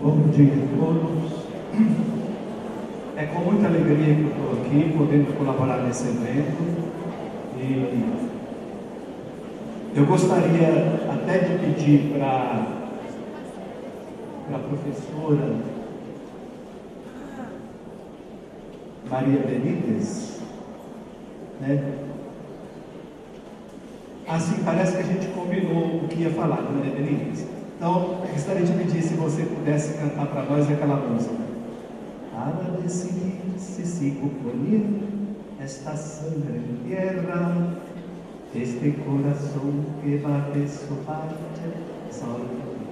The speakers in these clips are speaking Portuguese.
Bom dia a todos. É com muita alegria que eu estou aqui, podendo colaborar nesse evento. E eu gostaria até de pedir para a professora Maria Benítez, né? Assim, parece que a gente combinou o que ia falar, Maria Benítez. Então, eu gostaria de pedir se você pudesse cantar para nós aquela música. Para decidir se sigo por mim, esta sangre en tierra, este corazón que bate su parte, sol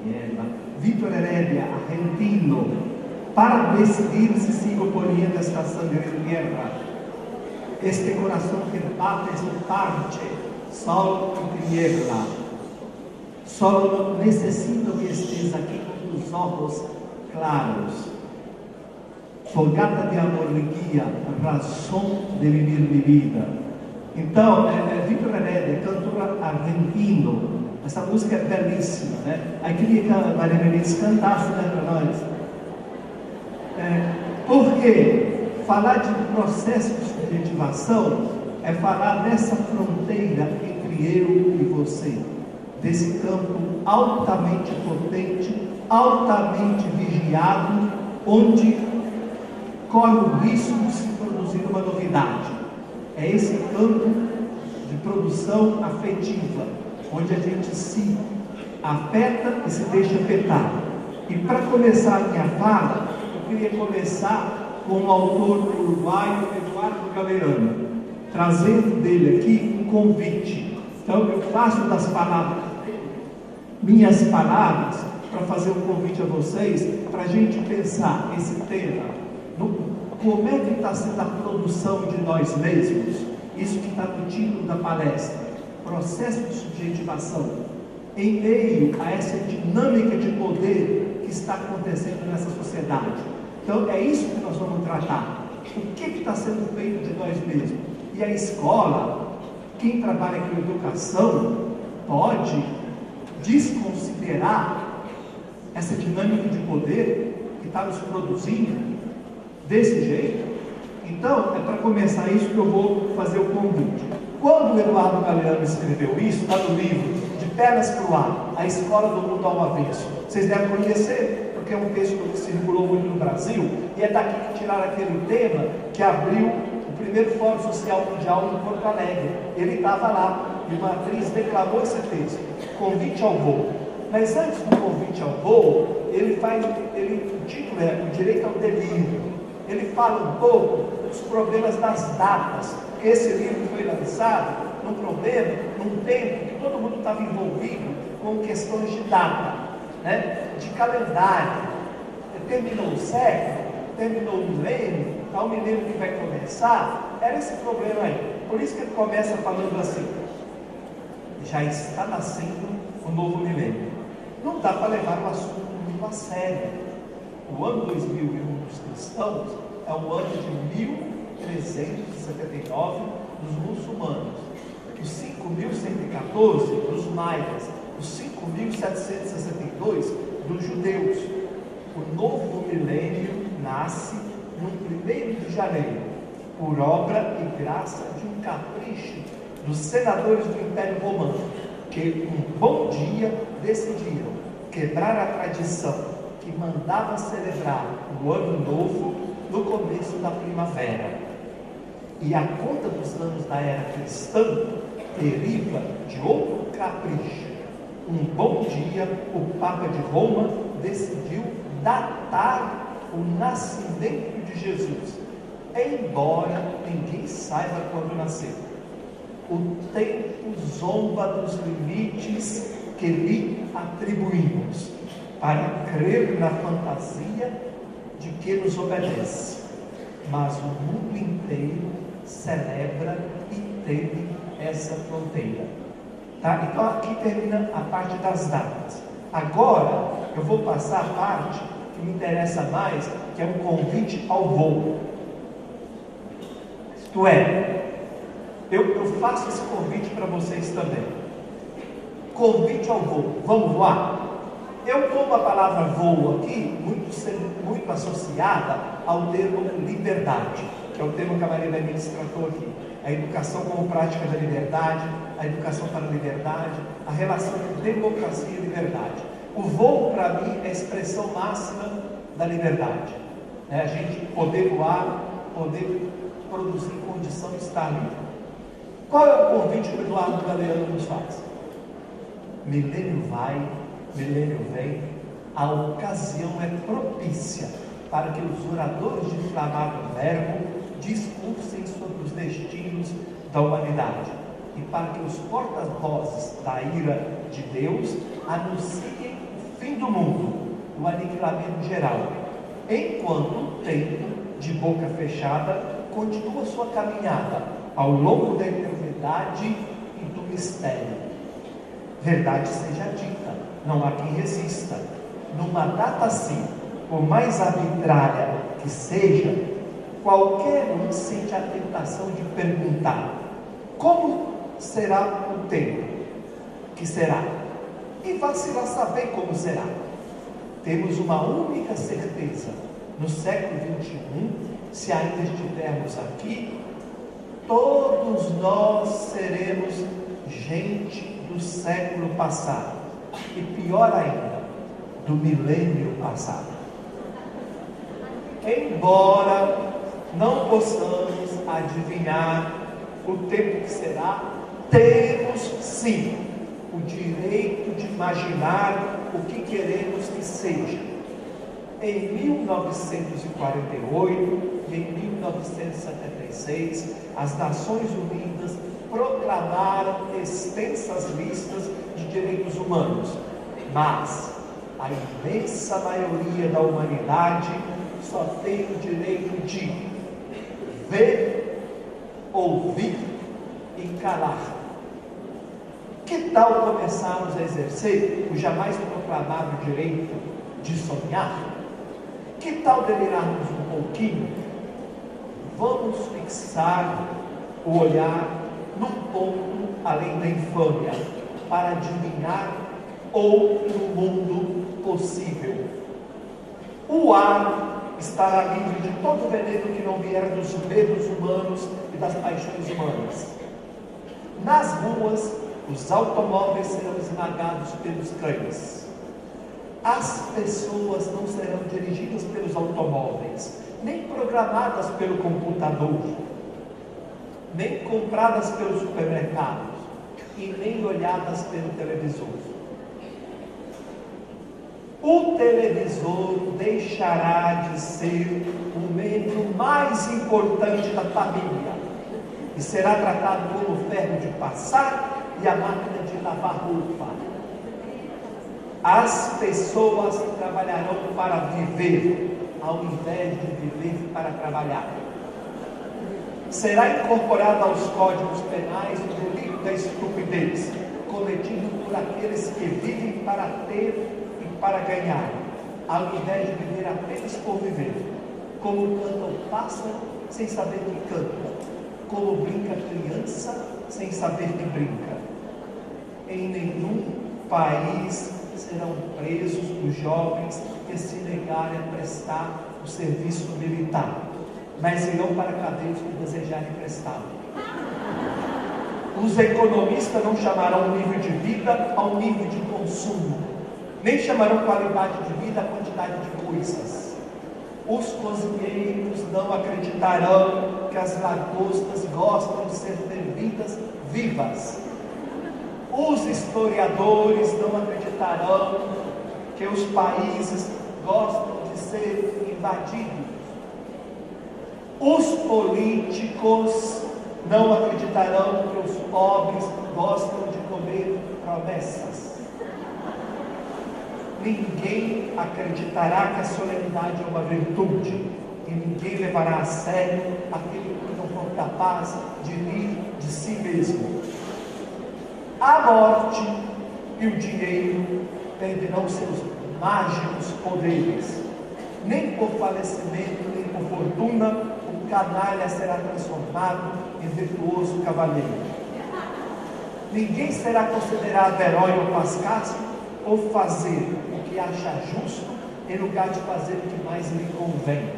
y hierba. Vítor Heredia, argentino. Para decidir si sigo poniendo esta sangre en tierra, este corazón que bate su parte, sol y tierra. Só necessito que estés aqui com os olhos claros. Fogata de amor me guia, razão de viver minha vida. Então, Vítor Heredia, cantor argentino. Essa música é belíssima, né? Aí queria que a Maria Benítez cantasse, né, para nós. Porque falar de processo de subjetivação é falar dessa fronteira entre eu e você. Desse campo altamente potente, altamente vigiado, onde corre o risco de se produzir uma novidade. É esse campo de produção afetiva, onde a gente se afeta e se deixa afetar. E para começar a minha fala, eu queria começar com o autor uruguaio Eduardo Galeano, trazendo dele aqui um convite. Então eu faço das palavras, minhas palavras, para fazer um convite a vocês, para a gente pensar esse tema, como é que está sendo a produção de nós mesmos, isso que está no título da palestra, processo de subjetivação, em meio a essa dinâmica de poder que está acontecendo nessa sociedade. Então é isso que nós vamos tratar, o que está sendo feito de nós mesmos, e a escola, quem trabalha com educação, pode desconsiderar essa dinâmica de poder que está nos produzindo desse jeito. Então, é para começar isso que eu vou fazer o convite. Quando o Eduardo Galeano escreveu isso, está no livro De Pernas para o Ar, A Escola do Mundo ao Avesso. Vocês devem conhecer, porque é um texto que circulou muito no Brasil, e é daqui que tiraram aquele tema que abriu o primeiro Fórum Social Mundial em Porto Alegre. Ele estava lá, e uma atriz declamou esse texto, Convite ao Voo. Mas antes do convite ao voo, o título é O Direito ao Delírio. Ele fala um pouco dos problemas das datas, porque esse livro foi lançado num tempo que todo mundo estava envolvido com questões de data, né? De calendário. Terminou o século, terminou o milênio, tal milênio que vai começar, era esse problema aí. Por isso que ele começa falando assim: já está nascendo o novo milênio. Não dá para levar o assunto muito a sério. O ano 2001 dos cristãos é o ano de 1379 dos muçulmanos, os 5114 dos maias, os 5762 dos judeus. O novo milênio nasce no 1º de janeiro, por obra e graça de um capricho dos senadores do Império Romano, que um bom dia decidiram quebrar a tradição que mandava celebrar o ano novo no começo da primavera. E a conta dos anos da era cristã deriva de outro capricho. Um bom dia, o Papa de Roma decidiu datar o nascimento de Jesus, embora ninguém saiba quando nasceu. O tempo zomba dos limites que lhe atribuímos, para crer na fantasia de que nos obedece. Mas o mundo inteiro celebra e teme essa fronteira. Tá? Então aqui termina a parte das datas. Agora eu vou passar a parte que me interessa mais, que é um convite ao voo. Isto é, eu faço esse convite para vocês também. Convite ao voo. Vamos voar? Eu tomo a palavra voo aqui, muito associada ao termo liberdade, que é o termo que a Maria Denise tratou aqui. A educação como prática da liberdade, a educação para a liberdade, a relação entre democracia e liberdade. O voo, para mim, é a expressão máxima da liberdade. É a gente poder voar, poder produzir condição de estar livre. Qual é o convite que o Eduardo Galeano nos faz? Milênio vai, milênio vem, a ocasião é propícia para que os oradores de inflamado verbo discursem sobre os destinos da humanidade e para que os porta-vozes da ira de Deus anunciem o fim do mundo, o aniquilamento geral, enquanto o tempo, de boca fechada, continua sua caminhada ao longo da eternidade e do mistério. Verdade seja dita, não há quem resista. Numa data assim, por mais arbitrária que seja, qualquer um sente a tentação de perguntar: como será o tempo? Que será? E vacilar saber como será. Temos uma única certeza: no século XXI, se ainda estivermos aqui, todos nós seremos gente do século passado, e pior ainda, do milênio passado. Embora não possamos adivinhar o tempo que será, temos sim o direito de imaginar o que queremos que seja. Em 1948 e em 1976, as Nações Unidas proclamaram extensas listas de direitos humanos, mas a imensa maioria da humanidade só tem o direito de ver, ouvir e calar. Que tal começarmos a exercer o jamais proclamado direito de sonhar? Que tal delirarmos um pouquinho? Vamos fixar o olhar num ponto além da infâmia, para adivinhar outro mundo possível. O ar estará livre de todo veneno que não vier dos medos humanos e das paixões humanas. Nas ruas, os automóveis serão esmagados pelos cães. As pessoas não serão dirigidas pelos automóveis, nem programadas pelo computador, nem compradas pelos supermercados e nem olhadas pelo televisor. O televisor deixará de ser o membro mais importante da família e será tratado como o ferro de passar e a máquina de lavar roupa. As pessoas trabalharão para viver, ao invés de viver para trabalhar. Será incorporado aos códigos penais o delito da estupidez, cometido por aqueles que vivem para ter e para ganhar, ao invés de viver apenas por viver. Como canta o pássaro sem saber que canta, como brinca a criança sem saber que brinca. Em nenhum país serão presos os jovens que se negarem a prestar o serviço militar, mas irão para cadeias que desejarem prestá-lo. Os economistas não chamarão o nível de vida ao nível de consumo, nem chamarão qualidade de vida a quantidade de coisas. Os cozinheiros não acreditarão que as lagostas gostam de ser servidas vivas. Os historiadores não acreditarão que os países gostam de ser invadidos. Os políticos não acreditarão que os pobres gostam de comer promessas. Ninguém acreditará que a solenidade é uma virtude, e ninguém levará a sério aquele que não for capaz de rir de si mesmo. A morte e o dinheiro perderão seus mágicos poderes. Nem por falecimento, nem por fortuna, o canalha será transformado em virtuoso cavaleiro. Ninguém será considerado herói ou pascasco por fazer o que que acha justo, em lugar de fazer o que mais lhe convém.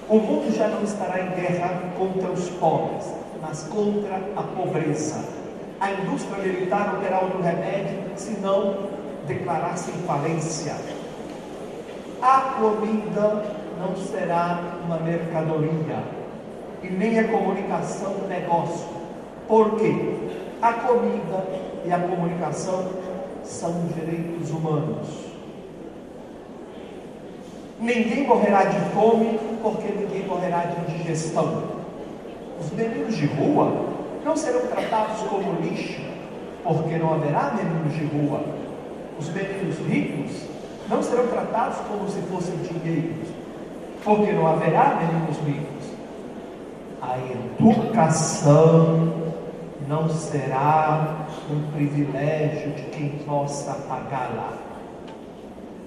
O mundo já não estará em guerra contra os pobres, mas contra a pobreza. A indústria militar não terá outro remédio senão declarar-se em falência. A comida não será uma mercadoria e nem a comunicação um negócio. Por quê? A comida e a comunicação são direitos humanos. Ninguém morrerá de fome, porque ninguém morrerá de indigestão. Os meninos de rua não serão tratados como lixo, porque não haverá meninos de rua. Os meninos ricos não serão tratados como se fossem dinheiros, porque não haverá meninos ricos. A educação não será um privilégio de quem possa pagá-la.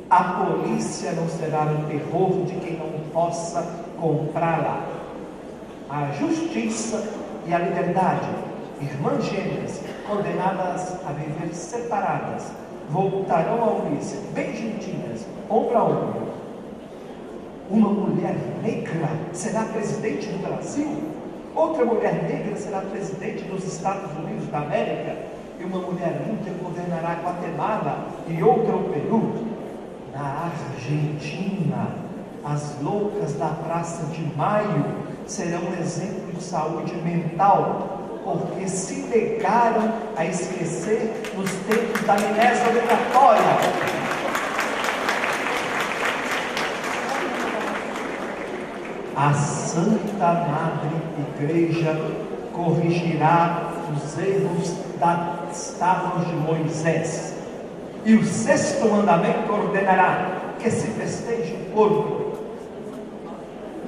A polícia não será um terror de quem não possa comprá-la. A justiça e a liberdade, irmãs gêmeas, condenadas a viver separadas, voltarão a unir-se bem juntinhas, ombro a ombro. Uma mulher negra será presidente do Brasil, outra mulher negra será presidente dos Estados Unidos da América, e uma mulher índia governará Guatemala e outra o Peru. Na Argentina, as loucas da Praça de Maio serão um exemplo de saúde mental, porque se negaram a esquecer nos tempos da amnésia obrigatória. A Santa Madre Igreja corrigirá os erros das tábuas de Moisés. E o sexto mandamento ordenará que se festeje o corpo.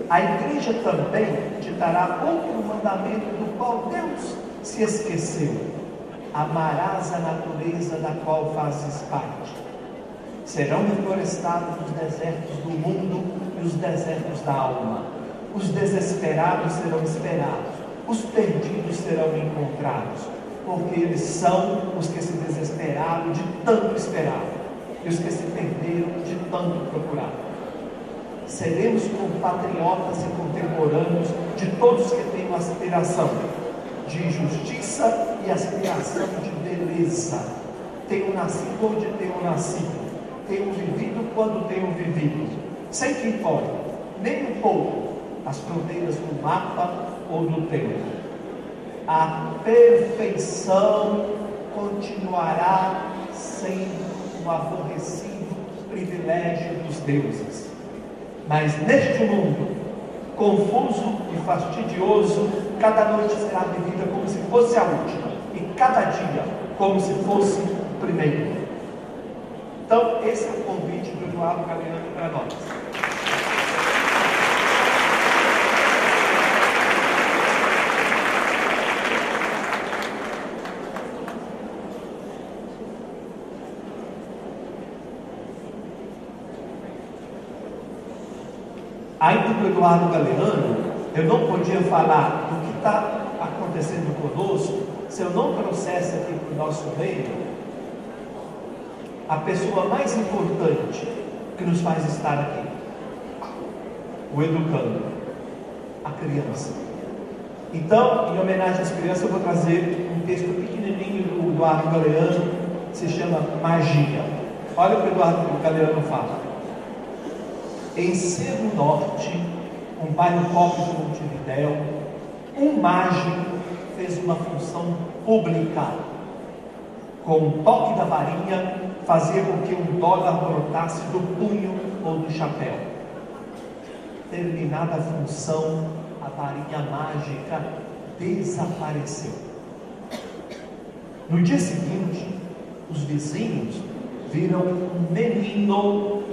A igreja também ditará outro mandamento do qual Deus se esqueceu: amarás a natureza da qual fazes parte. Serão reflorestados os desertos do mundo e os desertos da alma. Os desesperados serão esperados, os perdidos serão encontrados, porque eles são os que se desesperaram de tanto esperar, e os que se perderam de tanto procurar. Seremos compatriotas e contemporâneos de todos que têm aspiração de justiça e aspiração de beleza. Tenham nascido onde tenham nascido, tenham vivido quando tenham vivido, sem que importe, nem um pouco, as fronteiras do mapa ou do tempo. A perfeição continuará sendo um aborrecido privilégio dos deuses. Mas neste mundo confuso e fastidioso, cada noite será vivida como se fosse a última, e cada dia como se fosse o primeiro. Então esse é o convite do Eduardo Galeano para nós. Ainda do Eduardo Galeano, eu não podia falar do que está acontecendo conosco se eu não trouxesse aqui para o nosso meio a pessoa mais importante que nos faz estar aqui, o educando, a criança. Então, em homenagem às crianças, eu vou trazer um texto pequenininho do Eduardo Galeano, que se chama Magia. Olha o que o Eduardo Galeano fala. Em Cerro Norte, um bairro pobre de Montevidéu, um mágico fez uma função pública. Com um toque da varinha, fazia com que um dólar brotasse do punho ou do chapéu. Terminada a função, a varinha mágica desapareceu. No dia seguinte, os vizinhos viram um menino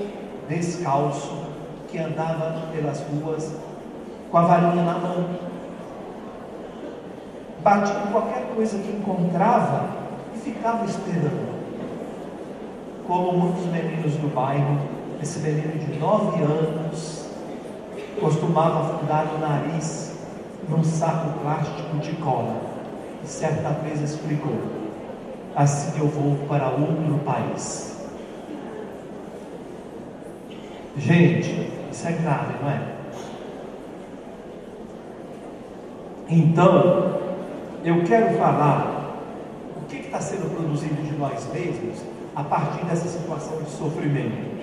descalço que andava pelas ruas com a varinha na mão. Batia em qualquer coisa que encontrava e ficava esperando. Como muitos meninos do bairro, esse menino de 9 anos costumava afundar o nariz num saco plástico de cola. E certa vez explicou: assim eu vou para outro país. Gente, isso é grave, não é? Então, eu quero falar o que está sendo produzido de nós mesmos a partir dessa situação de sofrimento.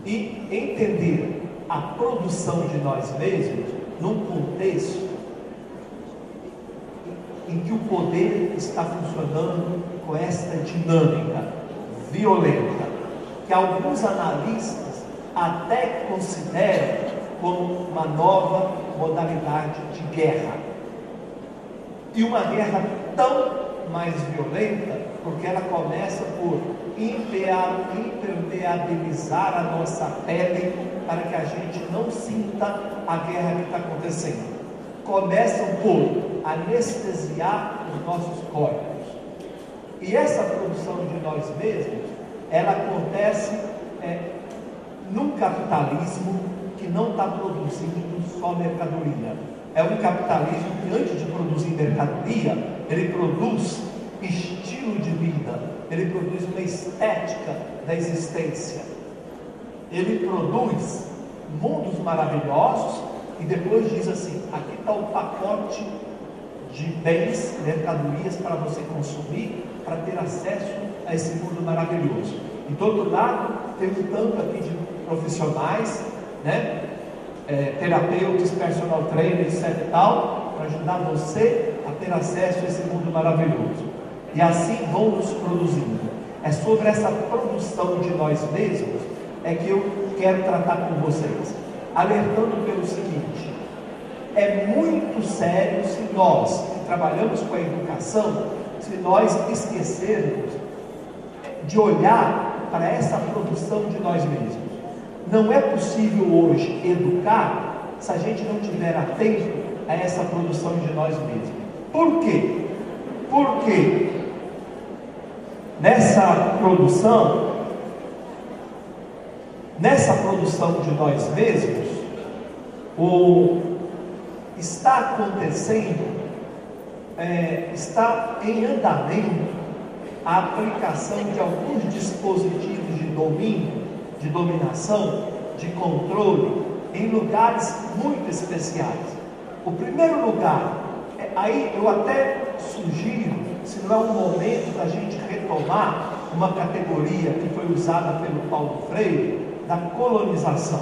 E entender a produção de nós mesmos num contexto em que o poder está funcionando com esta dinâmica violenta, que alguns analistas até consideram como uma nova modalidade de guerra. E uma guerra tão mais violenta, porque ela começa por impermeabilizar a nossa pele para que a gente não sinta a guerra que está acontecendo. Começam por anestesiar os nossos corpos. E essa produção de nós mesmos, ela acontece num capitalismo que não está produzindo só mercadoria. É um capitalismo que, antes de produzir mercadoria, ele produz estilo de vida, ele produz uma estética da existência, ele produz mundos maravilhosos e depois diz assim: aqui está o pacote de bens, mercadorias para você consumir, para ter acesso a esse mundo maravilhoso. E do outro lado, tem um tanto aqui de profissionais, né? Terapeutas, personal trainers, etc e tal, para ajudar você a ter acesso a esse mundo maravilhoso. E assim vão nos produzindo. É sobre essa produção de nós mesmos é que eu quero tratar com vocês, alertando pelo seguinte: é muito sério se nós, que trabalhamos com a educação, se nós esquecermos de olhar para essa produção de nós mesmos. Não é possível hoje educar se a gente não estiver atento a essa produção de nós mesmos. Por quê? Porque nessa produção de nós mesmos, está acontecendo, está em andamento a aplicação de alguns dispositivos de domínio, de dominação, de controle, em lugares muito especiais. O primeiro lugar, aí eu até sugiro, se não é um momento da gente retomar uma categoria que foi usada pelo Paulo Freire, da colonização.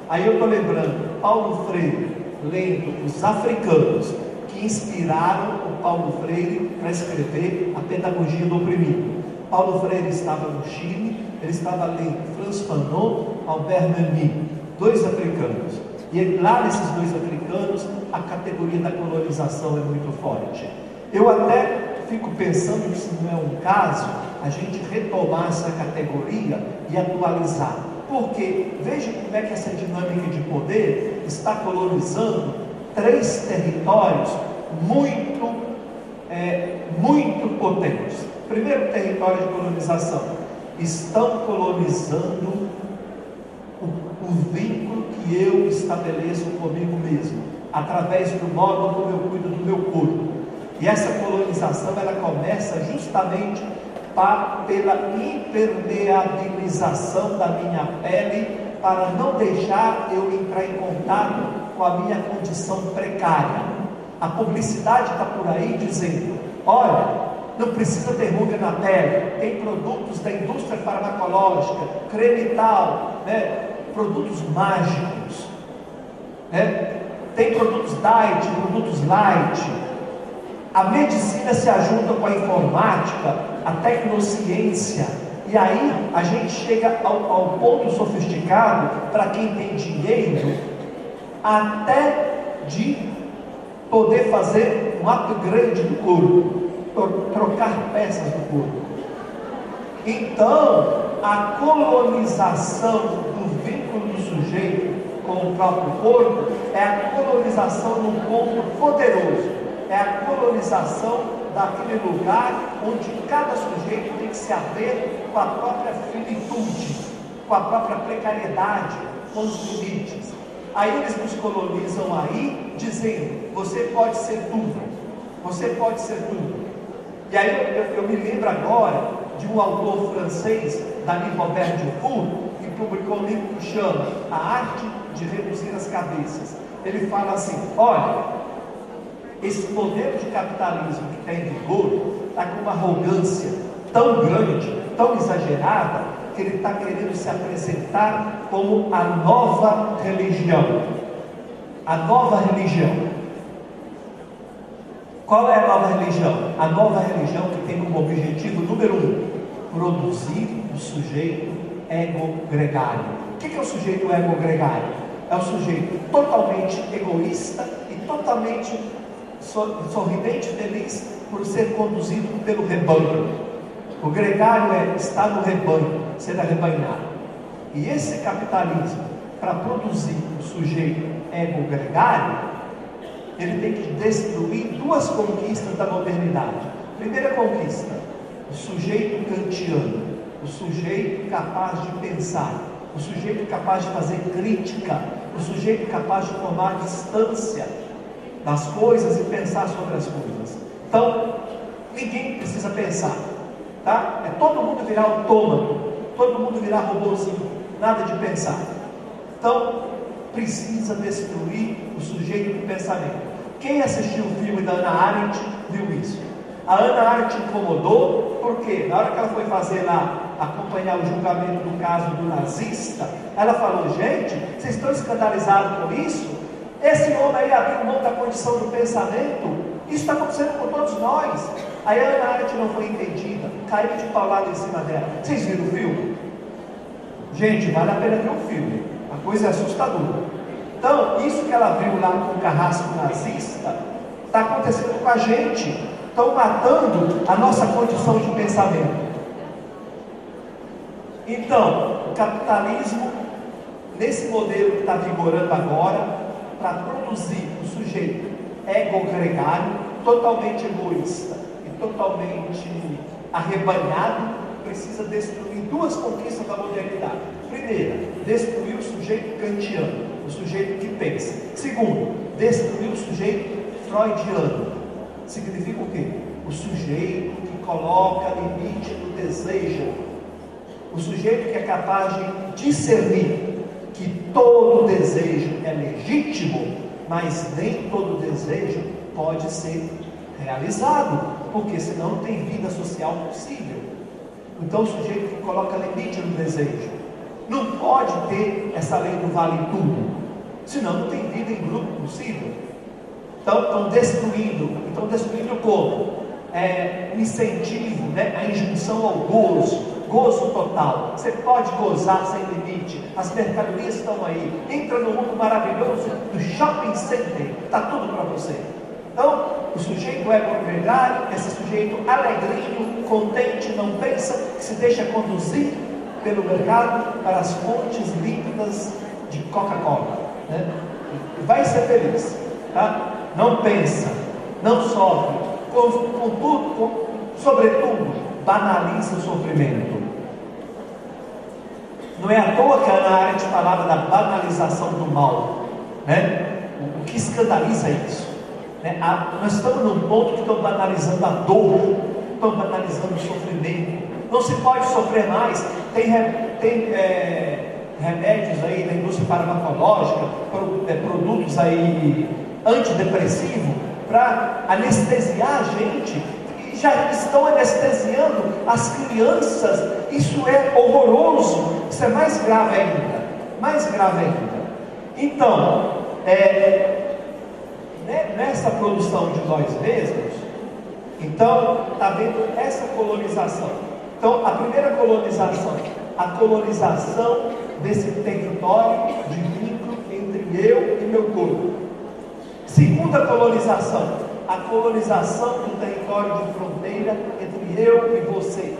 Aí eu estou lembrando Paulo Freire lendo os africanos que inspiraram o Paulo Freire para escrever A Pedagogia do Oprimido. Paulo Freire estava no Chile, ele estava lendo Frantz Fanon, Albert Memmi, dois africanos. E lá nesses dois africanos, a categoria da colonização é muito forte. Eu até fico pensando se não é um caso a gente retomar essa categoria e atualizar. Porque veja como é que essa dinâmica de poder está colonizando três territórios muito potentes. Primeiro território de colonização: estão colonizando o vínculo que eu estabeleço comigo mesmo, através do modo como eu cuido do meu corpo. E essa colonização, ela começa justamente pela impermeabilização da minha pele, para não deixar eu entrar em contato com a minha condição precária. A publicidade está por aí dizendo: olha, não precisa ter ruga na pele, tem produtos da indústria farmacológica, creme tal, né? Produtos mágicos, né? Tem produtos diet, produtos light. A medicina se ajuda com a informática, a tecnociência, e aí a gente chega ao ponto sofisticado, para quem tem dinheiro, até de poder fazer um upgrade do corpo, trocar peças do corpo. Então, a colonização do vínculo do sujeito com o próprio corpo é a colonização num ponto poderoso, é a colonização daquele lugar onde cada sujeito tem que se haver com a própria finitude, com a própria precariedade, com os limites. Aí eles nos colonizam aí, dizendo: você pode ser tudo, você pode ser tudo. E aí eu me lembro agora de um autor francês, Dany Robert Dufour, que publicou um livro que chama A Arte de Reduzir as Cabeças. Ele fala assim: olha, esse modelo de capitalismo que está em vigor está com uma arrogância tão grande, tão exagerada, que ele está querendo se apresentar como a nova religião. A nova religião. Qual é a nova religião? A nova religião que tem como objetivo número 1, produzir o sujeito ego-gregário. O que é o sujeito ego-gregário? É um sujeito totalmente egoísta e totalmente sorridente e feliz por ser conduzido pelo rebanho. O gregário é estar no rebanho, ser arrebanhado. E esse capitalismo, para produzir o sujeito ego-gregário, ele tem que destruir duas conquistas da modernidade. Primeira conquista, o sujeito kantiano, o sujeito capaz de pensar, o sujeito capaz de fazer crítica, o sujeito capaz de tomar distância das coisas e pensar sobre as coisas. Então, ninguém precisa pensar, tá? É todo mundo virar autômato, todo mundo virar robôzinho, nada de pensar. Então, precisa destruir o sujeito do pensamento. Quem assistiu o filme da Hannah Arendt viu isso. A Hannah Arendt incomodou, porque na hora que ela foi fazer lá, acompanhar o julgamento do caso do nazista, ela falou: gente, vocês estão escandalizados com isso? Esse homem aí abriu mão da condição do pensamento. Isso está acontecendo com todos nós. Aí a Hannah Arendt não foi entendida, caiu de paulada em cima dela. Vocês viram o filme? Gente, vale a pena ver o filme. A coisa é assustadora. Então, isso que ela viu lá com o carrasco nazista, está acontecendo com a gente. Estão matando a nossa condição de pensamento. Então, o capitalismo, nesse modelo que está vigorando agora, para produzir o sujeito ego-gregário, totalmente egoísta e totalmente arrebanhado, precisa destruir duas conquistas da modernidade. Primeira, destruir o sujeito kantiano, o sujeito que pensa. Segundo, destruir o sujeito freudiano. Significa o quê? O sujeito que coloca limite no desejo, o sujeito que é capaz de discernir que todo desejo é legítimo, mas nem todo desejo pode ser realizado, porque senão não tem vida social possível. Então, o sujeito que coloca limite no desejo não pode ter essa lei do vale tudo, senão não tem vida em grupo possível. Então, estão destruindo como? O incentivo, né? A injunção ao gozo total. Você pode gozar sem limite, as mercadorias estão aí, entra no mundo maravilhoso do shopping center, está tudo para você. Então, o sujeito ego-gregário, esse sujeito alegrinho, contente, não pensa, que se deixa conduzir pelo mercado para as fontes líquidas de Coca-Cola, né? E vai ser feliz, tá? Não pensa, não sofre, sobretudo, banaliza o sofrimento. Não é à toa que a Hannah Arendt falava da banalização do mal, né? O que escandaliza isso? Né? Nós estamos num ponto que estão banalizando a dor, estão banalizando o sofrimento. Não se pode sofrer mais. Tem remédios aí da indústria farmacológica, produtos aí antidepressivos, para anestesiar a gente. E já estão anestesiando as crianças. Isso é horroroso. Isso é mais grave ainda. Mais grave ainda. Então, nessa produção de nós mesmos, então está havendo essa colonização. Então, a primeira colonização, a colonização desse território de vínculo entre eu e meu corpo. Segunda colonização, a colonização do território de fronteira entre eu e você.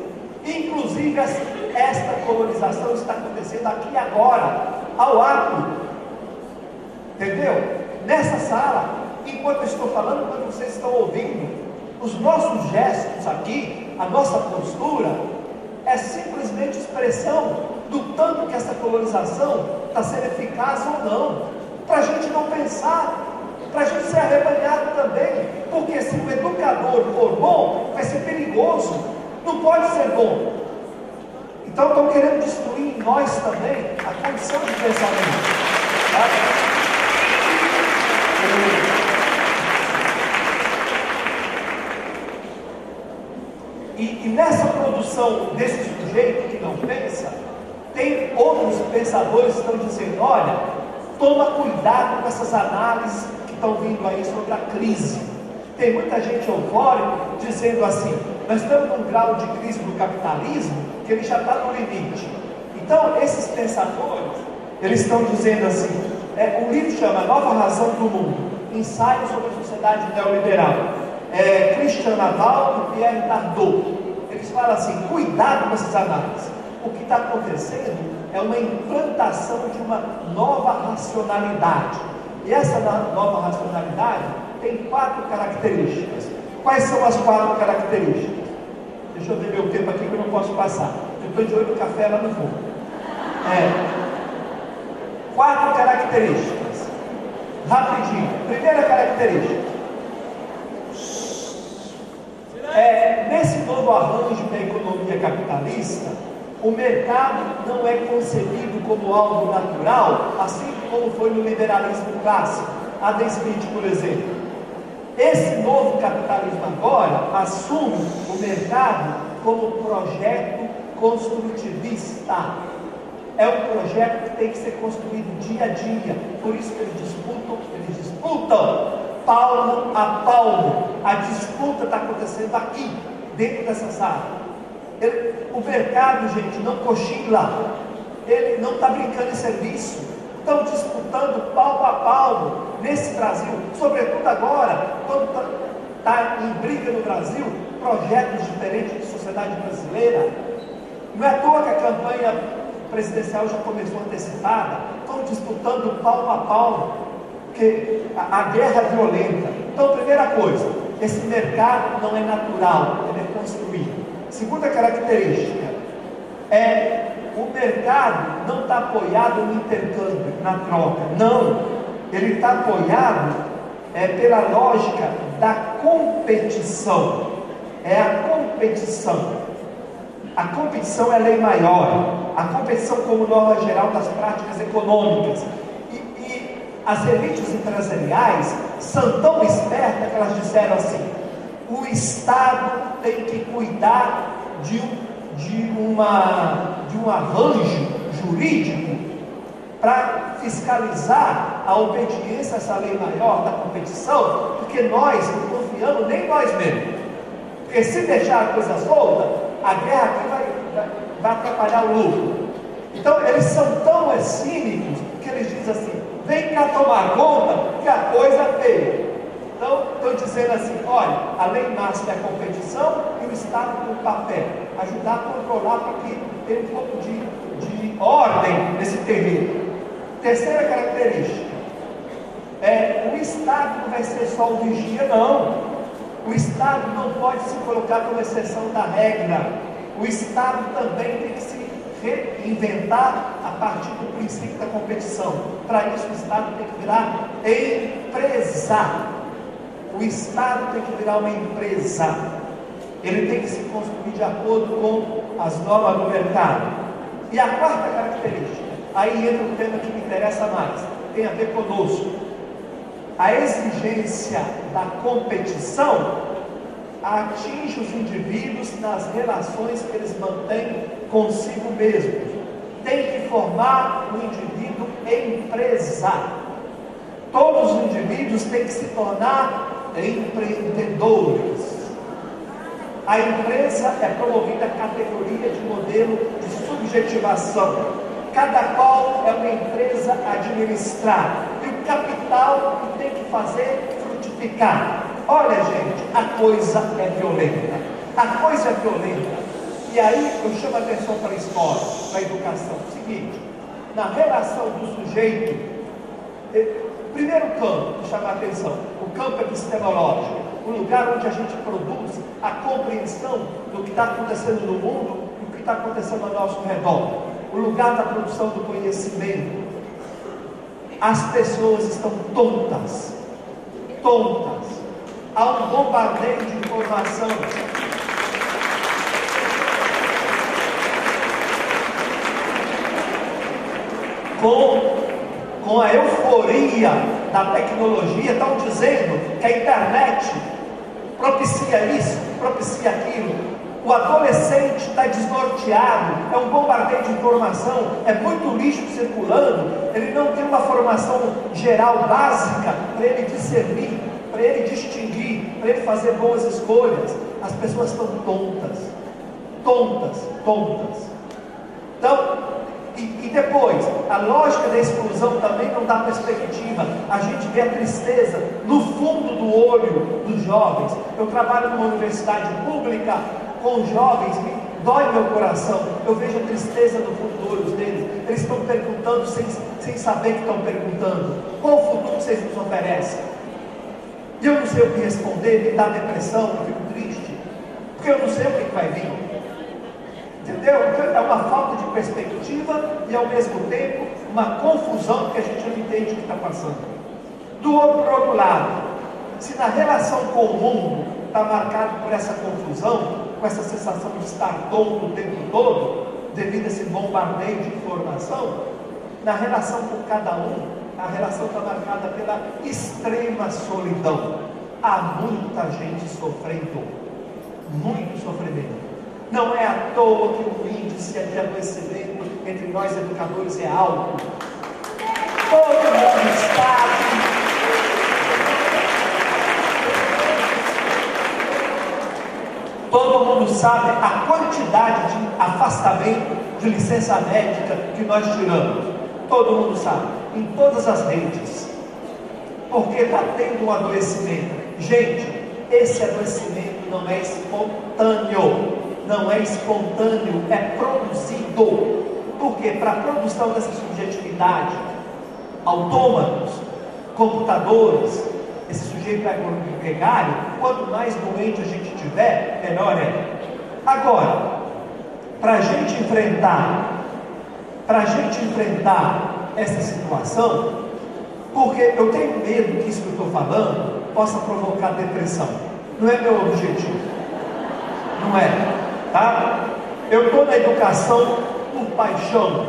Inclusive, esta colonização está acontecendo aqui agora, ao ato. Entendeu? Nessa sala, enquanto eu estou falando, quando vocês estão ouvindo, os nossos gestos aqui, a nossa postura, é simplesmente expressão do tanto que essa colonização está sendo eficaz ou não, para a gente não pensar, para a gente ser arrebanhado também, porque se o educador for bom, vai ser perigoso, não pode ser bom. Então estão querendo destruir em nós também a condição de pensamento. Tá? E nessa produção desse sujeito que não pensa, tem outros pensadores que estão dizendo: olha, toma cuidado com essas análises que estão vindo aí sobre a crise. Tem muita gente eufórica dizendo assim: nós estamos num grau de crise do capitalismo que ele já está no limite. Então esses pensadores, eles estão dizendo assim, o livro chama Nova Razão do Mundo, ensaio sobre a sociedade neoliberal, Christian Naval e Pierre Tardot. Eles falam assim: cuidado com essas análises. O que está acontecendo é uma implantação de uma nova racionalidade. E essa nova racionalidade tem 4 características. Quais são as 4 características? Deixa eu ver meu tempo aqui que eu não posso passar. Eu estou de olho no café lá no fundo. 4 características. Rapidinho. Primeira característica. Nesse novo arranjo da economia capitalista, o mercado não é concebido como algo natural, assim como foi no liberalismo clássico. Adam Smith, por exemplo. Esse novo capitalismo agora assume o mercado como projeto construtivista. É um projeto que tem que ser construído dia a dia. Por isso que eles disputam palmo a palmo. A disputa está acontecendo aqui, dentro dessa sala. O mercado, gente, não cochila. Ele não está brincando em serviço. Estão disputando palmo a palmo nesse Brasil, sobretudo agora, quando está em briga no Brasil, projetos diferentes de sociedade brasileira. Não é à toa que a campanha presidencial já começou antecipada. Estão disputando palmo a palmo, que a guerra é violenta. Então, primeira coisa, esse mercado não é natural, ele é construído. Segunda característica, o mercado não está apoiado no intercâmbio, na troca. Não, ele está apoiado pela lógica da competição. É a competição. A competição é a lei maior. A competição como norma geral das práticas econômicas. E as elites empresariais são tão espertas que elas disseram assim: o Estado tem que cuidar de um arranjo jurídico para fiscalizar a obediência a essa lei maior da competição, porque nós não confiamos nem nós mesmos. Porque se deixar a coisa solta, a guerra aqui vai atrapalhar o lucro. Então eles são tão cínicos que eles dizem assim: vem cá tomar conta que a coisa é feia. Então, estão dizendo assim: olha, a lei máxima é a competição e o Estado tem um papel, ajudar a controlar para que tenha um pouco de ordem nesse terreno. Terceira característica, o Estado não vai ser só o vigia, não. O Estado não pode se colocar como exceção da regra. O Estado também tem que se reinventar a partir do princípio da competição. Para isso, o Estado tem que virar empresa. O Estado tem que virar uma empresa. Ele tem que se construir de acordo com as normas do mercado. E a quarta característica, aí entra o tema que me interessa mais, tem a ver conosco. A exigência da competição atinge os indivíduos nas relações que eles mantêm consigo mesmos. Tem que formar o indivíduo empresa. Todos os indivíduos têm que se tornar empreendedores. A empresa é promovida a categoria de modelo de subjetivação. Cada qual é uma empresa administrada. E o capital tem que fazer frutificar. Olha, gente, a coisa é violenta. A coisa é violenta. E aí eu chamo a atenção para a escola, para a educação. O seguinte: na relação do sujeito, primeiro campo que chama a atenção, o campo epistemológico, o lugar onde a gente produz a compreensão do que está acontecendo no mundo e o que está acontecendo ao nosso redor, o lugar da produção do conhecimento. As pessoas estão tontas, há um bombardeio de informação. com a euforia da tecnologia, estão dizendo que a internet propicia isso, propicia aquilo. O adolescente está desnorteado, é um bombardeio de informação, é muito lixo circulando, ele não tem uma formação geral básica para ele discernir, para ele distinguir, para ele fazer boas escolhas. As pessoas estão tontas. Então, e depois, a lógica da exclusão também não dá perspectiva. A gente vê a tristeza no fundo do olho dos jovens. Eu trabalho numa universidade pública com jovens, que dói meu coração. Eu vejo a tristeza no fundo dos olhos deles. Eles estão perguntando sem saber que estão perguntando: qual o futuro que vocês nos oferecem? E eu não sei o que responder, me dá depressão, eu fico triste, porque eu não sei o que vai vir. Entendeu? Então é uma falta de perspectiva e ao mesmo tempo uma confusão, que a gente não entende o que está passando. Por outro lado, se na relação com o mundo está marcado por essa confusão, com essa sensação de estar tonto o tempo todo, devido a esse bombardeio de informação, na relação com cada um, a relação está marcada pela extrema solidão. Há muita gente sofrendo, muito sofrimento. Não é à toa que o índice de adoecimento entre nós educadores é alto. Todo mundo sabe. Todo mundo sabe a quantidade de afastamento de licença médica que nós tiramos. Todo mundo sabe, em todas as redes. Porque está tendo um adoecimento. Gente, esse adoecimento não é espontâneo. Não é espontâneo, é produzido. Porque para a produção dessa subjetividade, autômatos, computadores, esse sujeito é gregário, quanto mais doente a gente tiver, melhor é. Agora, para a gente enfrentar essa situação, porque eu tenho medo que isso que eu estou falando possa provocar depressão. Não é meu objetivo. Não é. Tá? Eu estou na educação por paixão,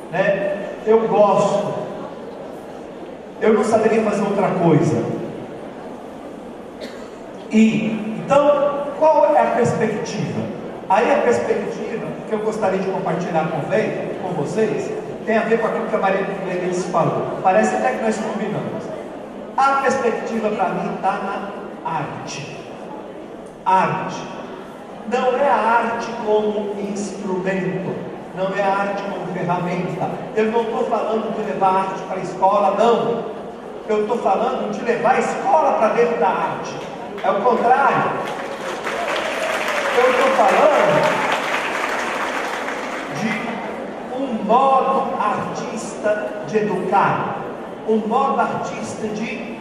né? Eu gosto, eu não saberia fazer outra coisa. Então, qual é a perspectiva? Aí a perspectiva que eu gostaria de compartilhar com vocês tem a ver com aquilo que a Maria Clemense falou. Parece até que nós combinamos. A perspectiva para mim está na arte. Não é a arte como instrumento, não é a arte como ferramenta. Eu não estou falando de levar a arte para a escola, não. Eu estou falando de levar a escola para dentro da arte. É o contrário. Eu estou falando de um modo artista de educar, um modo artista de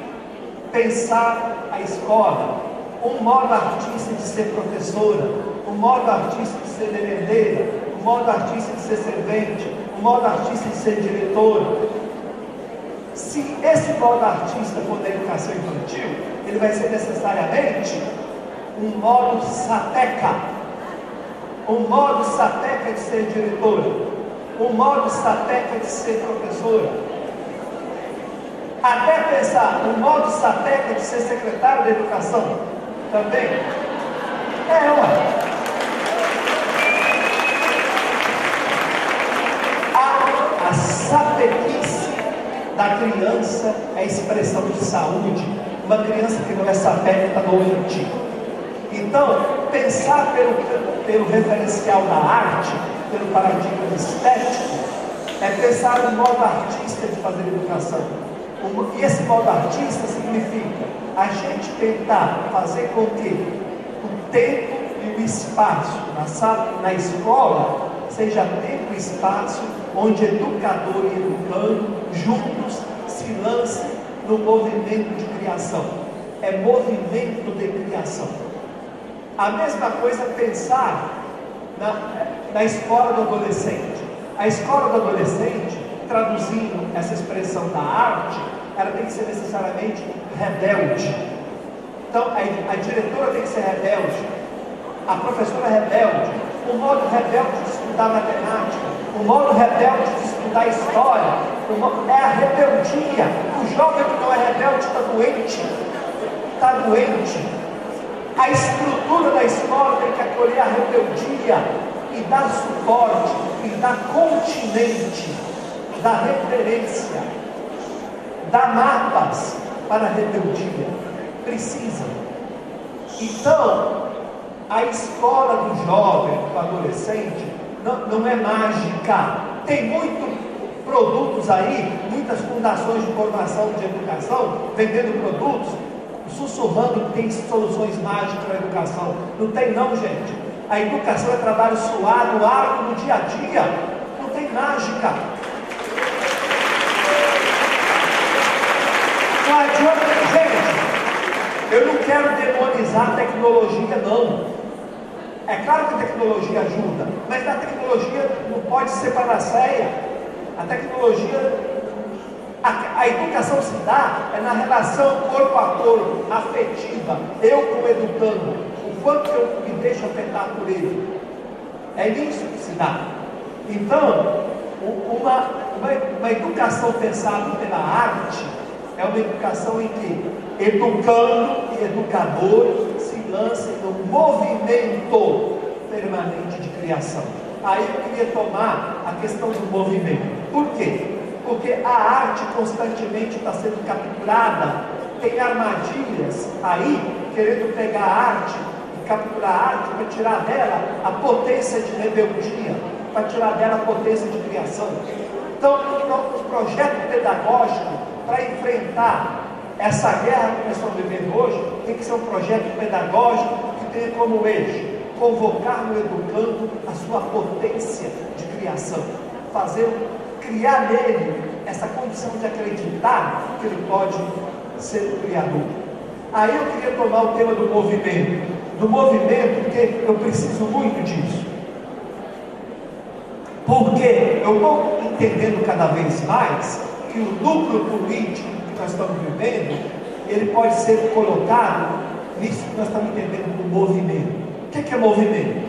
pensar a escola, um modo artista de ser professora, um modo artista de ser merendeira, um modo artista de ser servente, um modo artista de ser diretora. Se esse modo artista for da educação infantil, ele vai ser necessariamente um modo sapeca de ser diretora, um modo sapeca de ser professora. Até pensar um modo sapeca de ser secretário da educação também. A sapequice da criança é expressão de saúde. Uma criança que não é sapeca está doente. Então, pensar pelo referencial da arte, pelo paradigma estético, é pensar no modo artista de fazer educação. E esse modo artista significa a gente tentar fazer com que o tempo e o espaço na escola seja tempo e espaço onde educador e educando juntos se lancem no movimento de criação. É movimento de criação. A mesma coisa pensar na escola do adolescente. A escola do adolescente, traduzindo essa expressão da arte, ela tem que ser necessariamente rebelde. Então a diretora tem que ser rebelde, a professora é rebelde, o modo rebelde de estudar matemática, o modo rebelde de estudar história, é a rebeldia. O jovem que não é rebelde está doente. Está doente. A estrutura da escola tem que acolher a rebeldia e dar suporte, e dar continente, dar referência, dar mapas para a rebeldia. Precisa. Então, a escola do jovem, do adolescente, não é mágica. Tem muitos produtos aí, muitas fundações de formação de educação, vendendo produtos, sussurrando que tem soluções mágicas para a educação. Não tem não, gente. A educação é trabalho suado, árduo no dia a dia. Não tem mágica. Não adianta, gente. Eu não quero demonizar a tecnologia, não. É claro que a tecnologia ajuda, mas a tecnologia não pode ser panaceia. A tecnologia, a educação se dá na relação corpo a corpo, afetiva. Eu como educando, o quanto eu me deixo afetar por ele. É isso que se dá. Então, uma educação pensada pela arte é uma educação em que educando e educador se lancem num movimento permanente de criação. Aí eu queria tomar a questão do movimento. Por quê? Porque a arte constantemente está sendo capturada. Tem armadilhas aí querendo pegar a arte e capturar a arte para tirar dela a potência de rebeldia, para tirar dela a potência de criação. Então, o projeto pedagógico para enfrentar essa guerra que nós estamos vivendo hoje tem que ser um projeto pedagógico que tenha como eixo convocar no educando a sua potência de criação, criar nele essa condição de acreditar que ele pode ser o criador. Aí eu queria tomar o tema do movimento, porque eu preciso muito disso, porque eu estou entendendo cada vez mais que o núcleo político que nós estamos vivendo, ele pode ser colocado nisso que nós estamos entendendo do movimento. O que é movimento?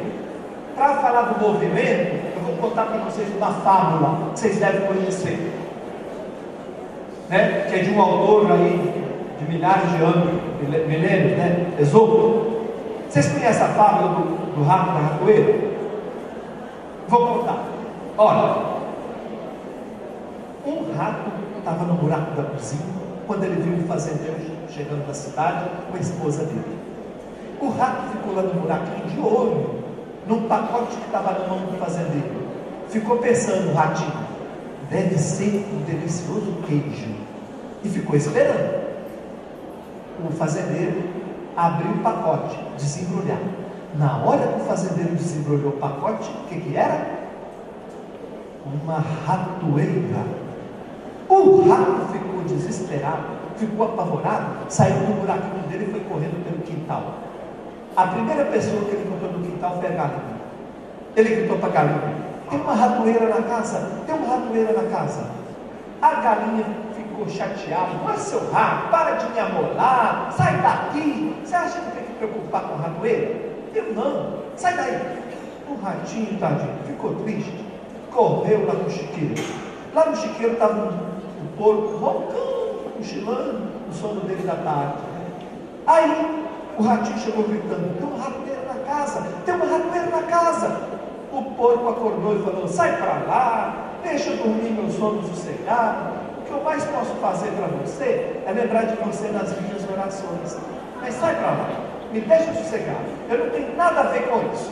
Para falar do movimento, eu vou contar para vocês uma fábula que vocês devem conhecer, né? Que é de um autor aí de milhares de anos, milênios, né? Esopo. Vocês conhecem a fábula do rato da ratoeira? Vou contar. Olha, um rato estava no buraco da cozinha quando ele viu um fazendeiro chegando da cidade com a esposa dele. O rato ficou lá no buraquinho de olho num pacote que estava na mão do fazendeiro. Ficou pensando, o ratinho, deve ser um delicioso queijo, e ficou esperando. O fazendeiro abriu o pacote, desembrulhar. Na hora que o fazendeiro desembrulhou o pacote, o que era? Uma ratoeira. O rato ficou desesperado, ficou apavorado, saiu do buraquinho dele e foi correndo pelo quintal. A primeira pessoa que ele encontrou no quintal foi a galinha. Ele gritou para a galinha: tem uma ratoeira na casa? Tem uma ratoeira na casa? A galinha ficou chateada: mas seu rato, para de me amolar, sai daqui. Você acha que tem que preocupar com a ratoeira? Eu não, sai daí. O ratinho, tadinho, ficou triste, correu lá no chiqueiro. Lá no chiqueiro estava um porco roncando, cochilando, o sono dele da tarde. Aí o ratinho chegou gritando: tem uma ratoeira na casa, tem uma ratoeira na casa. O porco acordou e falou: sai para lá, deixa eu dormir meu sono sossegado. O que eu mais posso fazer para você é lembrar de você nas minhas orações. Mas sai para lá, me deixa sossegado, eu não tenho nada a ver com isso.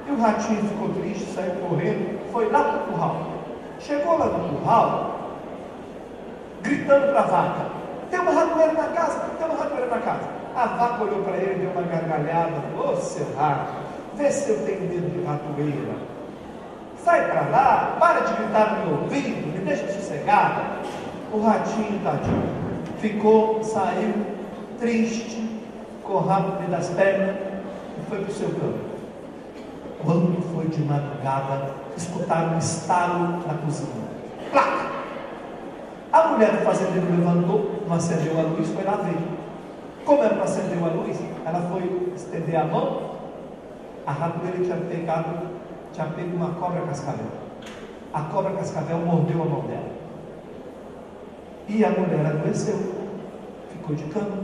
E o ratinho ficou triste, saiu correndo, foi lá para o curral. Chegou lá no curral, gritando para a vaca: tem uma ratoeira na casa, tem uma ratoeira na casa. A vaca olhou para ele, deu uma gargalhada, falou: ô seu rato, vê se eu tenho medo de ratoeira. Sai para lá, para de gritar no meu ouvido, me deixa sossegado. O ratinho, tadinho, saiu triste, com o rabo das pernas e foi para o seu campo. Quando foi de madrugada, escutaram um estalo na cozinha. Placa! A mulher do fazendeiro levantou, não acendeu a luz, foi lá ver. Como ela não acendeu a luz, ela foi estender a mão. A ratoeira tinha pego uma cobra cascavel. A cobra cascavel mordeu a mão dela. E a mulher adoeceu, ficou de cama.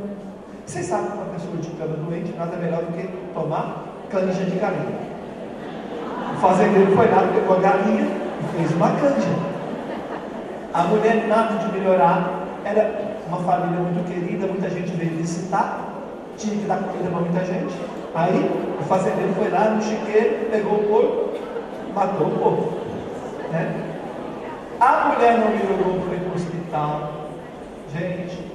Vocês sabem que uma pessoa de cama doente nada melhor do que tomar canja de galinha. O fazendeiro foi lá, pegou a galinha e fez uma canja. A mulher, nada de melhorar, era uma família muito querida, muita gente veio visitar, tinha que dar comida para muita gente. Aí o fazendeiro foi lá no chiqueiro, pegou o porco, matou o porco, né? A mulher não melhorou, foi para o hospital, gente,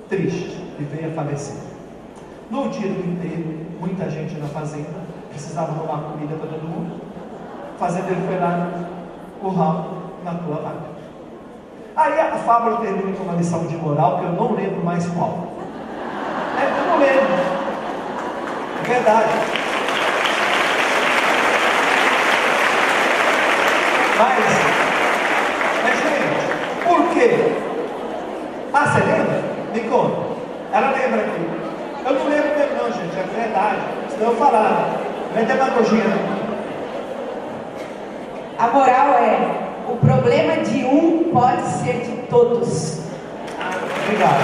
triste, e veio a falecer. No dia do enterro, muita gente na fazenda, precisava arrumar comida para todo mundo. O fazendeiro foi lá no curral, matou a vaca. Aí a fábula termina com uma lição de moral que eu não lembro mais qual. Eu não lembro. É verdade. Mas gente, por quê? Ah, você lembra? Me conta. Ela lembra aqui. Eu não lembro mesmo não, gente. É verdade. Senão eu falava. Não é demagogia não. A moral é: o problema de um pode ser de todos. Obrigado.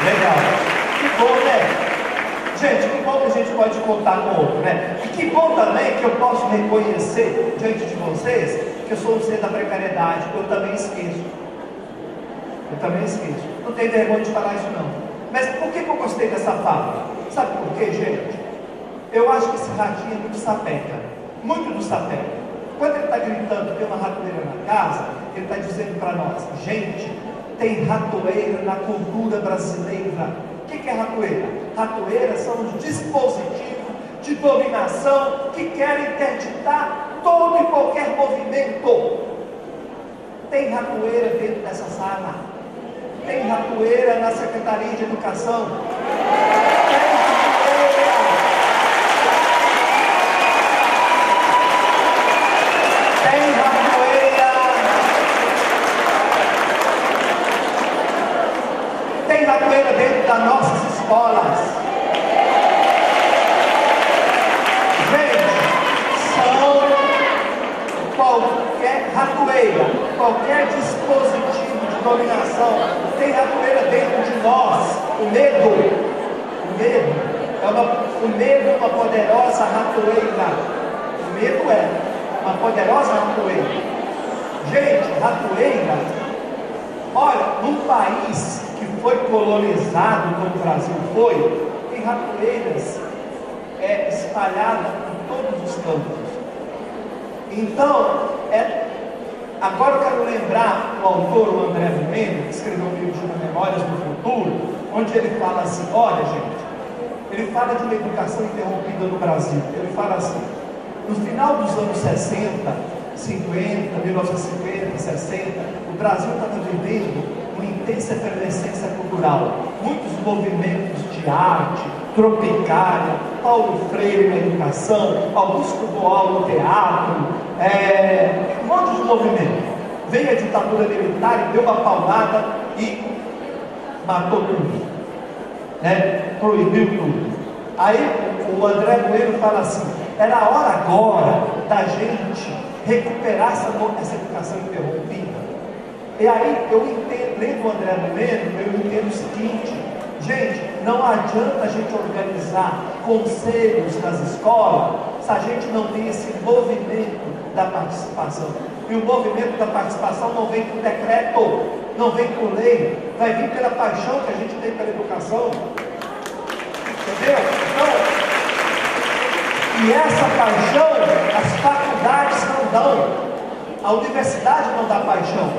Legal. Que bom, né? Gente, que bom que a gente pode contar com o outro, né? E que bom também que eu posso reconhecer diante de vocês que eu sou um ser da precariedade. Eu também esqueço. Não tenho vergonha de falar isso não. Mas por que eu gostei dessa fala? Sabe por quê, gente? Eu acho que esse ratinho é muito sapeca. Muito do sapeca. Quando ele está gritando que tem uma ratoeira na casa, ele está dizendo para nós: gente, tem ratoeira na cultura brasileira. O que é ratoeira? Ratoeira são os dispositivos de dominação que querem interditar todo e qualquer movimento. Tem ratoeira dentro dessa sala. Tem ratoeira na Secretaria de Educação. Tem ratoeira dentro das nossas escolas. Gente, são qualquer ratoeira, qualquer dispositivo de dominação, tem ratoeira dentro de nós. O medo é uma poderosa ratoeira. O medo é uma poderosa ratoeira. Gente, ratoeira, olha, num país que foi colonizado como o Brasil foi, tem ratoeiras espalhadas em todos os campos. Então, agora eu quero lembrar o autor, o André Mendes, que escreveu um livro de Memórias do Futuro, onde ele fala assim: olha, gente, ele fala de uma educação interrompida no Brasil. Ele fala assim: no final dos anos 60, 50, 1950, 60, o Brasil estava vivendo uma intensa efervescência cultural, muitos movimentos de arte, Tropicália, Paulo Freire na educação, Augusto Boal no teatro, um monte de movimento. Veio a ditadura militar e deu uma paulada e matou tudo, né? Proibiu tudo. Aí o André Bueno fala assim: era a hora agora da gente recuperar essa educação interrompida. E aí eu entendo, lendo o André Bueno, eu entendo o seguinte: gente, não adianta a gente organizar conselhos nas escolas se a gente não tem esse movimento da participação. E o movimento da participação não vem por decreto, não vem por lei, vai vir pela paixão que a gente tem pela educação. Entendeu? Então, e essa paixão, as faculdades não dão, a universidade não dá paixão.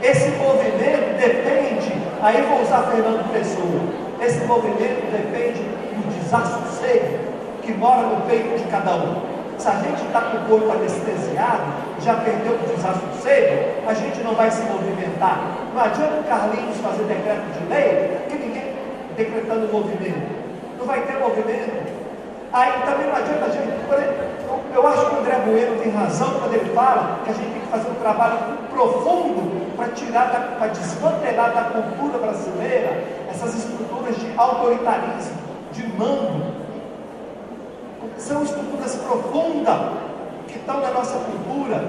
Esse movimento depende, aí vou usar Fernando Pessoa, esse movimento depende do desassossego que mora no peito de cada um. Se a gente está com o corpo anestesiado, já perdeu o desassossego, a gente não vai se movimentar. Não adianta o Carlinhos fazer decreto de lei, que ninguém decretando movimento. Não vai ter movimento. Aí também não adianta a gente. Eu acho que o André Bueno tem razão quando ele fala que a gente tem que fazer um trabalho profundo para desmantelar da cultura brasileira essas estruturas de autoritarismo, de mando. São estruturas profundas que que estão na nossa cultura.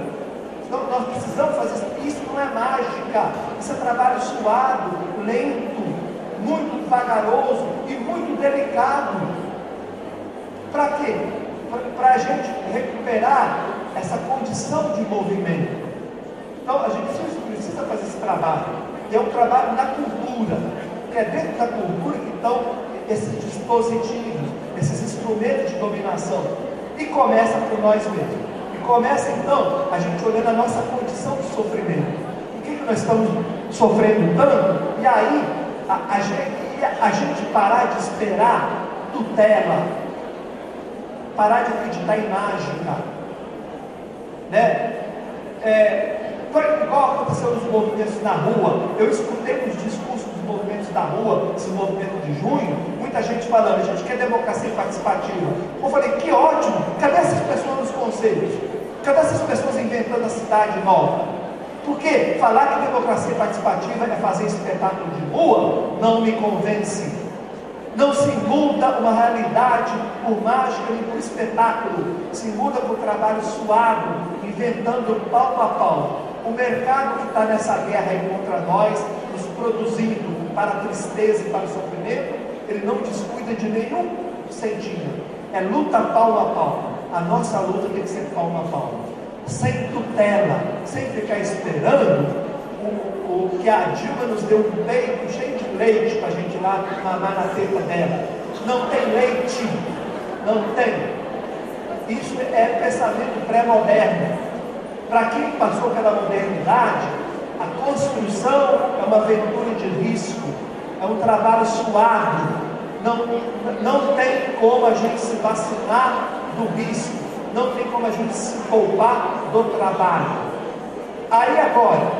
Então, nós precisamos fazer isso. Isso não é mágica, isso é trabalho suado, lento, muito vagaroso e muito delicado. Para quê? Para a gente recuperar essa condição de movimento. Então a gente precisa fazer esse trabalho. E é um trabalho na cultura, que é dentro da cultura que estão esses dispositivos, esses instrumentos de dominação. E começa por nós mesmos. E começa então a gente olhando a nossa condição de sofrimento. Por que nós estamos sofrendo tanto? E aí a gente parar de esperar tutela, parar de acreditar em mágica, né? Igual aconteceu nos movimentos na rua. Eu escutei nos discursos dos movimentos da rua, esse movimento de junho, muita gente falando: a gente quer democracia participativa. Eu falei: que ótimo, cadê essas pessoas nos conselhos? Cadê essas pessoas inventando a cidade nova? Porque falar que democracia participativa é fazer espetáculo de rua não me convence. Não se muda uma realidade por mágica nem por espetáculo, se muda por trabalho suado, inventando pau a pau. O mercado que está nessa guerra aí contra nós, nos produzindo para a tristeza e para o sofrimento, ele não descuida de nenhum centímetro. É luta pau a pau. A nossa luta tem que ser pau a pau, sem tutela, sem ficar esperando o que a Dilma nos deu um peito cheio de leite para a gente ir lá mamar na teta dela. Não tem leite, não tem. Isso é pensamento pré-moderno. Para quem passou pela modernidade, a construção é uma aventura de risco, é um trabalho suado. Não tem como a gente se vacinar do risco, não tem como a gente se poupar do trabalho. Aí agora,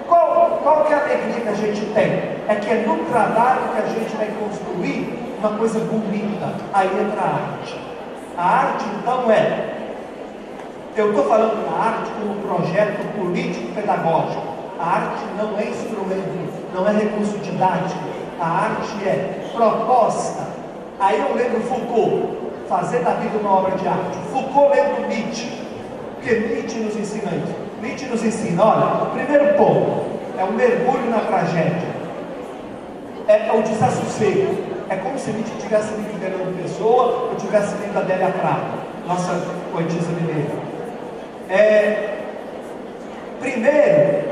qual que é a alegria que a gente tem? É que é no trabalho que a gente vai construir uma coisa bonita. Aí entra a arte. A arte então eu estou falando da arte como projeto político-pedagógico. A arte não é instrumento, não é recurso didático. A arte é proposta. Aí eu lembro Foucault, fazer da vida uma obra de arte. Foucault lendo Nietzsche, porque Nietzsche nos ensina isso. Nietzsche nos ensina, olha, o primeiro ponto é o mergulho na tragédia, é o desassossego. É como se Nietzsche estivesse lendo Fernando Pessoa ou estivesse lendo Adélia Prata, nossa poetisa mineira. Primeiro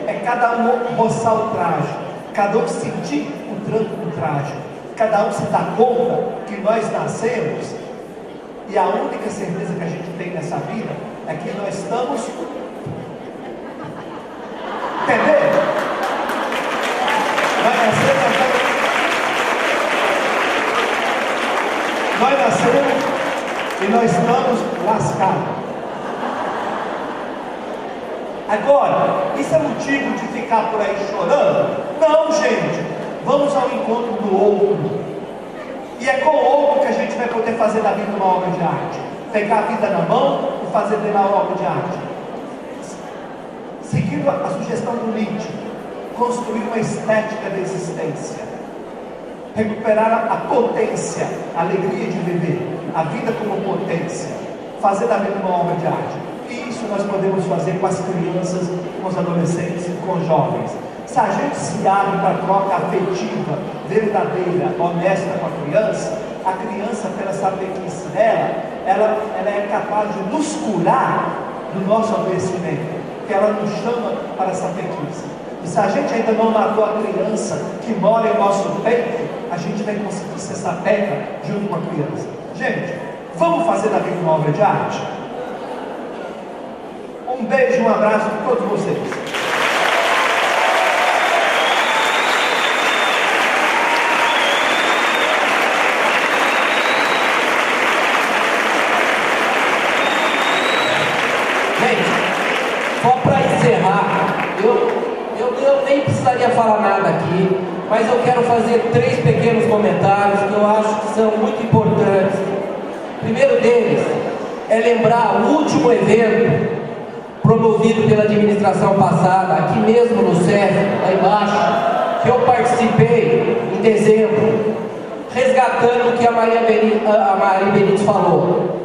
é cada um roçar o traje, cada um sentir o tranco do traje, cada um se dá conta que nós nascemos e a única certeza que a gente tem nessa vida é que nós estamos, entendeu? Nós nascemos e nós estamos lascados. Agora, isso é motivo de ficar por aí chorando? Não, gente. Vamos ao encontro do outro. E é com o outro que a gente vai poder fazer da vida uma obra de arte. Pegar a vida na mão e fazer dela uma obra de arte. Seguindo a sugestão do Nietzsche, construir uma estética da existência. Recuperar a potência, a alegria de viver, a vida como potência. Fazer da vida uma obra de arte. E isso nós podemos fazer com as crianças, com os adolescentes e com os jovens. Se a gente se abre para a troca afetiva, verdadeira, honesta com a criança pela sapiência dela, ela é capaz de nos curar do nosso adoecimento, porque ela nos chama para essa sapiência. E se a gente ainda não matou a criança que mora em nosso peito, a gente vai conseguir ser sapeca junto com a criança. Gente, vamos fazer da vida uma obra de arte? Um beijo, um abraço para todos vocês. Gente, só para encerrar, eu nem precisaria falar nada aqui, mas eu quero fazer 3 pequenos comentários que eu acho que são muito importantes. O primeiro deles é lembrar o último evento promovido pela administração passada, aqui mesmo no CEF, lá embaixo, que eu participei em dezembro, resgatando o que a Maria Benítez falou.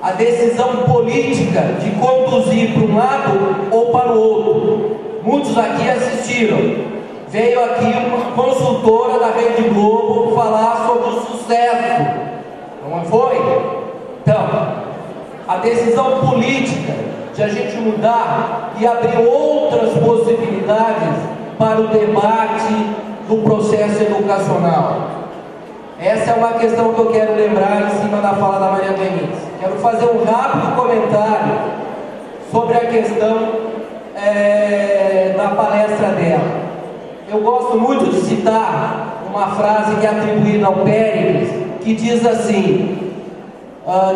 a decisão política de conduzir para um lado ou para o outro. Muitos aqui assistiram. Veio aqui uma consultora da Rede Globo falar sobre o sucesso, não foi? Então, a decisão política de a gente mudar e abrir outras possibilidades para o debate do processo educacional. Essa é uma questão que eu quero lembrar em cima da fala da Maria Denise. Quero fazer um rápido comentário sobre a questão da palestra dela. Eu gosto muito de citar uma frase que é atribuída ao Péricles, que diz assim,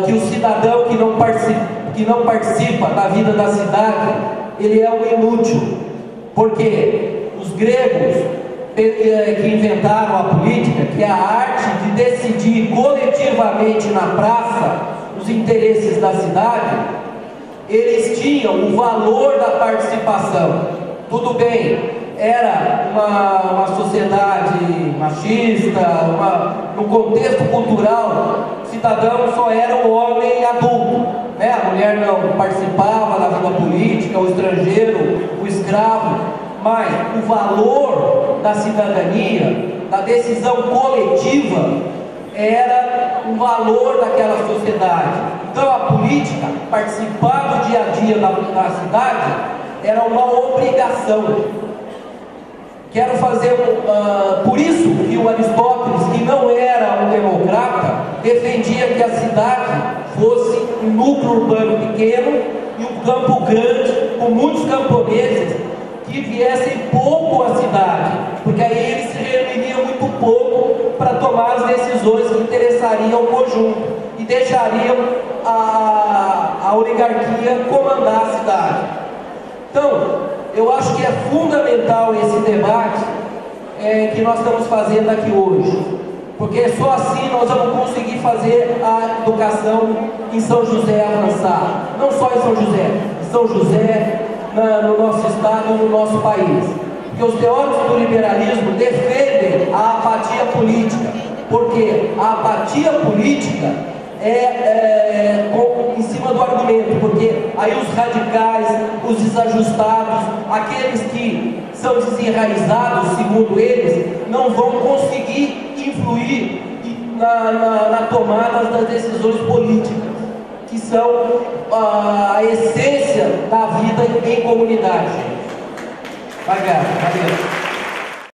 que o cidadão que não participa da vida da cidade, ele é um inútil, porque os gregos que inventaram a política, que é a arte de decidir coletivamente na praça os interesses da cidade, eles tinham o valor da participação. Tudo bem, era uma sociedade machista, no contexto cultural, o cidadão só era um homem adulto, né? A mulher não participava da vida política, o estrangeiro, o escravo, mas o valor da cidadania, da decisão coletiva, era um valor daquela sociedade. Então a política, participar do dia a dia da cidade, era uma obrigação. Quero fazer por isso que o Aristóteles, que não era um democrata, defendia que a cidade fosse um núcleo urbano pequeno e um campo grande, com muitos camponeses que viessem pouco à cidade, porque aí eles se reuniriam muito pouco para tomar as decisões que interessariam o conjunto e deixariam a oligarquia comandar a cidade. Então, eu acho que é fundamental esse debate que nós estamos fazendo aqui hoje, porque só assim nós vamos conseguir fazer a educação em São José avançar, não só em São José, no nosso estado, no nosso país, porque os teóricos do liberalismo defendem a apatia política, porque a apatia política em cima do argumento, porque aí os radicais, os desajustados, aqueles que são desenraizados, segundo eles, não vão conseguir influir na tomada das decisões políticas, que são a essência da vida em comunidade. Valeu.